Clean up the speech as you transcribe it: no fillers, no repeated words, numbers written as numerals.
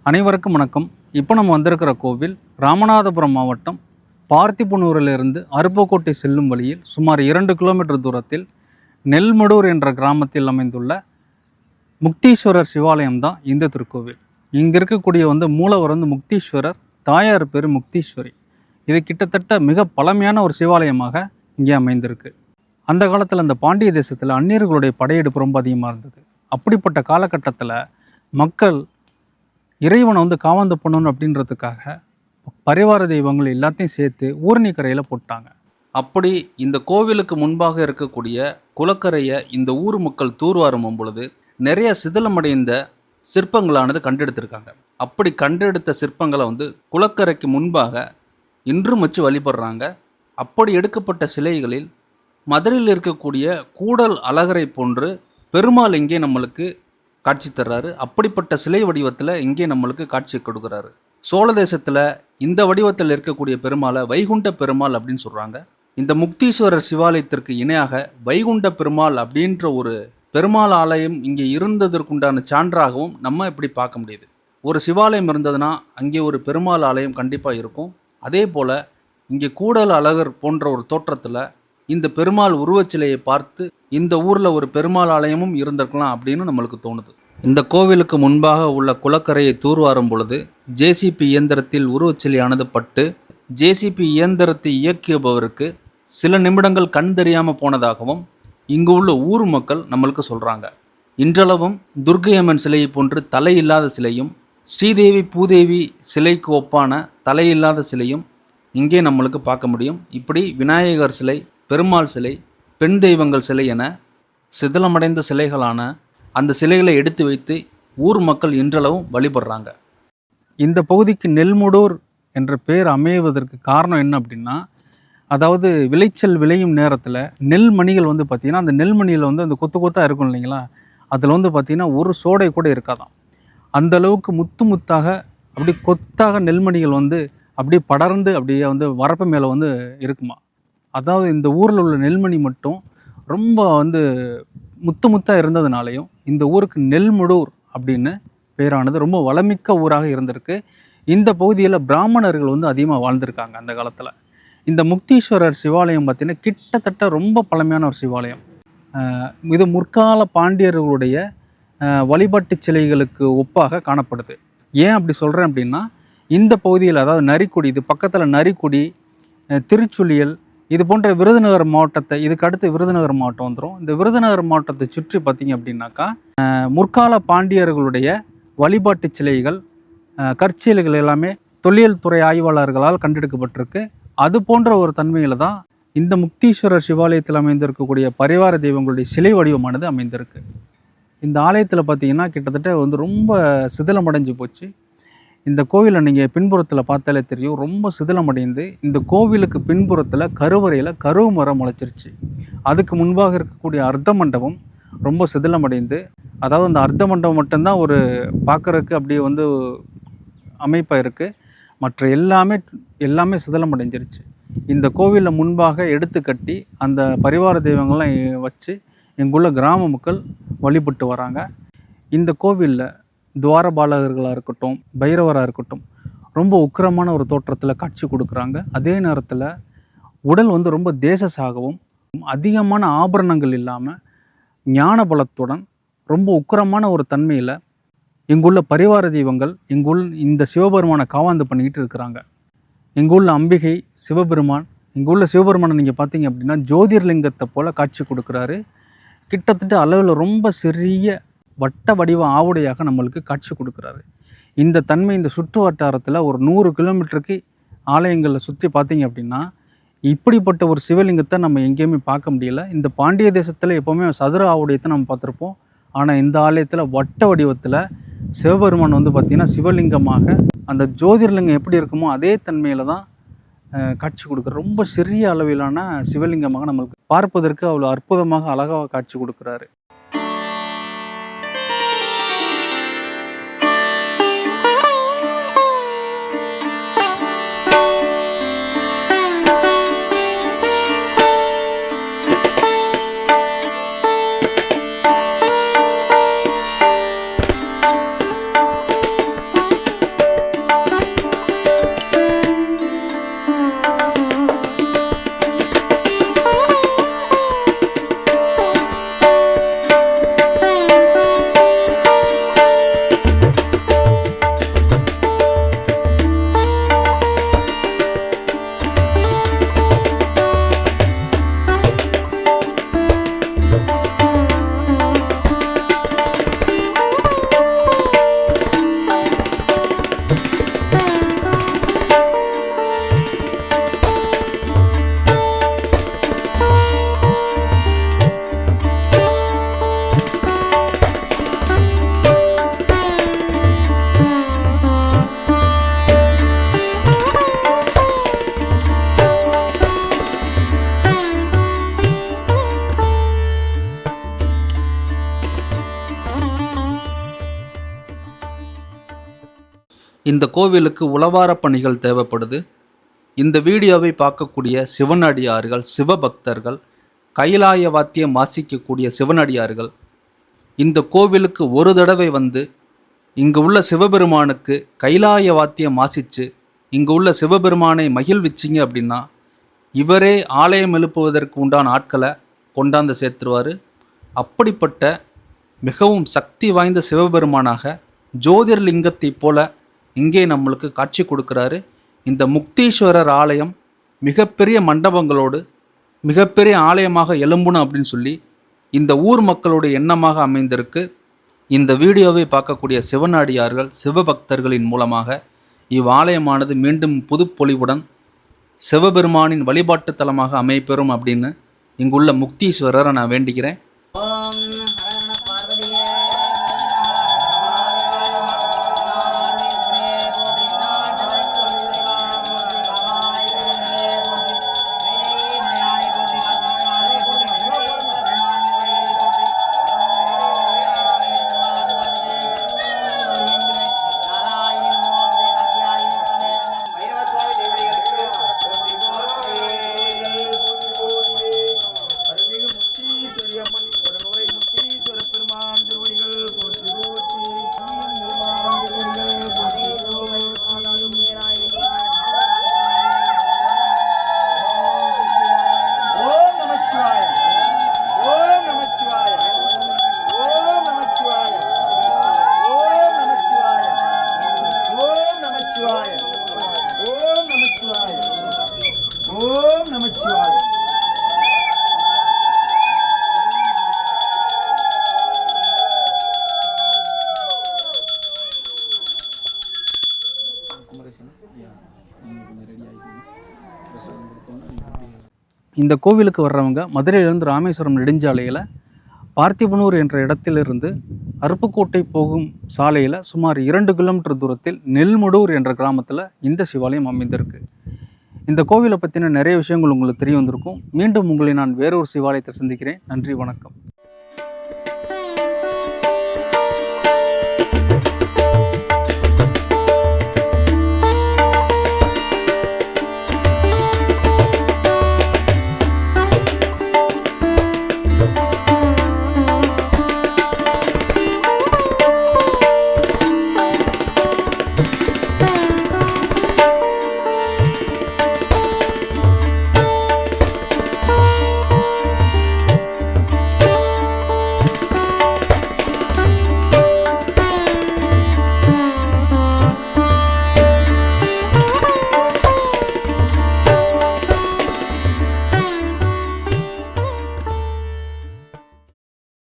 அனைவருக்கும் வணக்கம். இப்போ நம்ம வந்திருக்கிற கோவில் ராமநாதபுரம் மாவட்டம் பார்த்திபனூரிலிருந்து அருப்புக்கோட்டை செல்லும் வழியில் சுமார் 2 கிலோமீட்டர் தூரத்தில் நெல்மடூர் என்ற கிராமத்தில் அமைந்துள்ள முக்தீஸ்வரர் சிவாலயம் தான் இந்த திருக்கோவில். இங்கே இருக்கக்கூடிய மூலவர் முக்தீஸ்வரர், தாயார் பேர் முக்தீஸ்வரி. இது கிட்டத்தட்ட மிக பழமையான ஒரு சிவாலயமாக இங்கே அமைந்திருக்கு. அந்த காலத்தில் அந்த பாண்டிய தேசத்தில் அந்நியர்களுடைய படையெடுப்பு ரொம்ப அதிகமாக இருந்தது. அப்படிப்பட்ட காலகட்டத்தில் மக்கள் இறைவனை காவாந்து பண்ணணும் அப்படின்றதுக்காக பரிவார தெய்வங்கள் எல்லாத்தையும் சேர்த்து ஊர்ணிக்கரையில் போட்டாங்க. அப்படி இந்த கோவிலுக்கு முன்பாக இருக்கக்கூடிய குளக்கரையை இந்த ஊர் மக்கள் தூர்வாரும் பொழுது நிறைய சிதிலமடைந்த சிற்பங்களானது கண்டெடுத்திருக்காங்க. அப்படி கண்டெடுத்த சிற்பங்களை குளக்கரைக்கு முன்பாக இன்றும் வச்சு வழிபடுறாங்க. அப்படி எடுக்கப்பட்ட சிலைகளில் மதுரையில் இருக்கக்கூடிய கூடல் அழகரை போன்று பெருமாள் இங்கே நம்மளுக்கு காட்சி தர்றாரு. அப்படிப்பட்ட சிலை வடிவத்தில் இங்கே நம்மளுக்கு காட்சி கொடுக்குறாரு. சோழ தேசத்தில் இந்த வடிவத்தில் இருக்கக்கூடிய பெருமாளை வைகுண்ட பெருமாள் அப்படின்னு சொல்கிறாங்க. இந்த முக்தீஸ்வரர் சிவாலயத்திற்கு இணையாக வைகுண்ட பெருமாள் அப்படின்ற ஒரு பெருமாள் ஆலயம் இங்கே இருந்ததற்குண்டான சான்றாகவும் நம்ம இப்படி பார்க்க முடியுது. ஒரு சிவாலயம் இருந்ததுன்னா அங்கே ஒரு பெருமாள் ஆலயம் கண்டிப்பாக இருக்கும். அதே போல் இங்கே கூடல் அழகர் போன்ற ஒரு தோற்றத்தில் இந்த பெருமாள் உருவச்சிலையை பார்த்து இந்த ஊரில் ஒரு பெருமாள் ஆலயமும் இருந்திருக்கலாம் அப்படின்னு நம்மளுக்கு தோணுது. இந்த கோவிலுக்கு முன்பாக உள்ள குளக்கரையை தூர்வாரும் பொழுது ஜேசிபி இயந்திரத்தில் உருவச்சிலையானது பட்டு ஜேசிபி இயந்திரத்தை இயக்கியபவருக்கு சில நிமிடங்கள் கண் தெரியாமல் போனதாகவும் இங்கு உள்ள ஊர் மக்கள் நம்மளுக்கு சொல்கிறாங்க. இன்றளவும் துர்க்கையம்மன் சிலையை போன்று தலையில்லாத சிலையும் ஸ்ரீதேவி பூதேவி சிலைக்கு ஒப்பான தலையில்லாத சிலையும் இங்கே நம்மளுக்கு பார்க்க முடியும். இப்படி விநாயகர் சிலை, பெருமாள் சிலை, பெண் தெய்வங்கள் சிலை என சிதிலமடைந்த சிலைகளான அந்த சிலைகளை எடுத்து வைத்து ஊர் மக்கள் இன்றளவும் வழிபடுறாங்க. இந்த பகுதிக்கு நெல்மடூர் என்ற பெயர் அமைவதற்கு காரணம் என்ன அப்படின்னா, அதாவது விளைச்சல் விளையும் நேரத்தில் நெல்மணிகள் பார்த்திங்கன்னா அந்த நெல்மணியில் அந்த கொத்து கொத்தாக இருக்கும் இல்லைங்களா, அதில் பார்த்திங்கன்னா ஒரு சோடை கூட இருக்காதான். அந்த அளவுக்கு முத்து முத்தாக அப்படி கொத்தாக நெல்மணிகள் அப்படியே படர்ந்து அப்படியே வரப்பு மேலே இருக்குமா. அதாவது இந்த ஊரில் உள்ள நெல்மணி மட்டும் ரொம்ப முத்து முத்தாக இருந்ததுனாலையும் இந்த ஊருக்கு நெல்மடூர் அப்படின்னு பேரானது. ரொம்ப வளமிக்க ஊராக இருந்திருக்கு. இந்த பகுதியில் பிராமணர்கள் அதிகமாக வாழ்ந்திருக்காங்க அந்த காலத்தில். இந்த முக்தீஸ்வரர் சிவாலயம் பார்த்திங்கன்னா கிட்டத்தட்ட ரொம்ப பழமையான ஒரு சிவாலயம். இது முற்கால பாண்டியர்களுடைய வழிபாட்டு சிலைகளுக்கு ஒப்பாக காணப்படுது. ஏன் அப்படி சொல்கிறேன் அப்படின்னா, இந்த பகுதியில் அதாவது நரிக்குடி, இது பக்கத்தில் நரிக்குடி, திருச்சுழியல், இது போன்ற விருதுநகர் மாவட்டத்தை, இதுக்கு அடுத்து விருதுநகர் மாவட்டம் வந்துடும். இந்த விருதுநகர் மாவட்டத்தை சுற்றி பார்த்திங்க அப்படின்னாக்கா முற்கால பாண்டியர்களுடைய வழிபாட்டு சிலைகள், கற்சிலைகள் எல்லாமே தொல்லியல் துறை ஆய்வாளர்களால் கண்டெடுக்கப்பட்டிருக்கு. அது போன்ற ஒரு தன்மையில் தான் இந்த முக்தீஸ்வரர் சிவாலயத்தில் அமைந்திருக்கக்கூடிய பரிவார தெய்வங்களுடைய சிலை வடிவமானது அமைந்திருக்கு. இந்த ஆலயத்தில் பார்த்திங்கன்னா கிட்டத்தட்ட ரொம்ப சிதிலமடைஞ்சு போச்சு. இந்த கோவிலை நீங்கள் பின்புறத்தில் பார்த்தாலே தெரியும், ரொம்ப சிதிலமடைந்து இந்த கோவிலுக்கு பின்புறத்தில் கருவறையில் கருவு மரம் முளைச்சிருச்சு. அதுக்கு முன்பாக இருக்கக்கூடிய அர்த்த மண்டபம் ரொம்ப சிதிலமடைந்து, அதாவது அந்த அர்த்த மண்டபம் மட்டும்தான் ஒரு பார்க்குறதுக்கு அப்படியே அமைப்பாக இருக்குது. மற்ற எல்லாமே சிதிலமடைஞ்சிருச்சு. இந்த கோவிலில் முன்பாக எடுத்து கட்டி அந்த பரிவார தெய்வங்கள்லாம் வச்சு எங்குள்ள கிராம மக்கள் வழிபட்டு வராங்க. இந்த கோவிலில் துவாரபாலகர்களாக இருக்கட்டும், பைரவராக இருக்கட்டும், ரொம்ப உக்கிரமான ஒரு தோற்றத்தில் காட்சி கொடுக்குறாங்க. அதே நேரத்தில் உடல் ரொம்ப தேசசாகவும் அதிகமான ஆபரணங்கள் இல்லாமல் ஞான பலத்துடன் ரொம்ப உக்கிரமான ஒரு தன்மையில் எங்குள்ள பரிவார தெய்வங்கள் இந்த சிவபெருமானை காவாந்து பண்ணிக்கிட்டு இருக்கிறாங்க. எங்குள்ள அம்பிகை, சிவபெருமான், எங்குள்ள சிவபெருமானை நீங்கள் பார்த்தீங்க அப்படின்னா ஜோதிர்லிங்கத்தை போல் காட்சி கொடுக்குறாரு. கிட்டத்தட்ட அளவில் ரொம்ப சிறிய வட்ட வடிவ ஆவுடையாக நம்மளுக்கு காட்சி கொடுக்குறாரு. இந்த தன்மை இந்த சுற்று வட்டாரத்தில் ஒரு 100 கிலோமீட்டருக்கு ஆலயங்களில் சுற்றி பார்த்தீங்க அப்படின்னா இப்படிப்பட்ட ஒரு சிவலிங்கத்தை நம்ம எங்கேயுமே பார்க்க முடியல. இந்த பாண்டிய தேசத்தில் எப்போவுமே சதுர ஆவுடையத்தை நம்ம பார்த்துருப்போம். ஆனால் இந்த ஆலயத்தில் வட்ட வடிவத்தில் சிவபெருமான் பார்த்திங்கன்னா சிவலிங்கமாக அந்த ஜோதிர்லிங்கம் எப்படி இருக்குமோ அதே தன்மையில் தான் காட்சி கொடுக்குறாரு. ரொம்ப சிறிய அளவிலான சிவலிங்கமாக நம்மளுக்கு பார்ப்பதற்கு அவ்வளோ அற்புதமாக அழகாக காட்சி கொடுக்குறாரு. இந்த கோவிலுக்கு உளவார பணிகள் தேவைப்படுது. இந்த வீடியோவை பார்க்கக்கூடிய சிவனடியார்கள், சிவபக்தர்கள், கைலாய வாத்தியம் வாசிக்கக்கூடிய சிவனடியார்கள் இந்த கோவிலுக்கு ஒரு தடவை வந்து இங்கு உள்ள சிவபெருமானுக்கு கைலாய வாத்தியம் வாசித்து இங்கு உள்ள சிவபெருமானை மகிழ்விச்சிங்க அப்படின்னா இவரே ஆலயம் எழுப்புவதற்கு உண்டான ஆட்களை கொண்டாந்து சேர்த்துருவார். அப்படிப்பட்ட மிகவும் சக்தி வாய்ந்த சிவபெருமானாக ஜோதிர்லிங்கத்தை போல இங்கே நம்மளுக்கு காட்சி கொடுக்குறாரு. இந்த முக்தீஸ்வரர் ஆலயம் மிகப்பெரிய மண்டபங்களோடு மிகப்பெரிய ஆலயமாக எழும்பணும் அப்படின்னு சொல்லி இந்த ஊர் மக்களுடைய எண்ணமாக அமைந்திருக்கு. இந்த வீடியோவை பார்க்கக்கூடிய சிவனடியார்கள், சிவபக்தர்களின் மூலமாக இவ்வாலயமானது மீண்டும் புதுப்பொலிவுடன் சிவபெருமானின் வழிபாட்டு தலமாக அமைப்பெறும் அப்படின்னு இங்குள்ள முக்தீஸ்வரரை நான் வேண்டிக்கிறேன். இந்த கோவிலுக்கு வர்றவங்க மதுரையிலிருந்து ராமேஸ்வரம் நெடுஞ்சாலையில் பார்த்திபனூர் என்ற இடத்திலிருந்து அருப்புக்கோட்டை போகும் சாலையில் சுமார் 2 கிலோமீட்டர் தூரத்தில் நெல்மடூர் என்ற கிராமத்தில் இந்த சிவாலயம் அமைந்திருக்கு. இந்த கோவிலை பற்றின நிறைய விஷயங்கள் உங்களுக்கு தெரிய வந்திருக்கும். மீண்டும் உங்களை நான் வேறொரு சிவாலயத்தை சந்திக்கிறேன். நன்றி, வணக்கம்.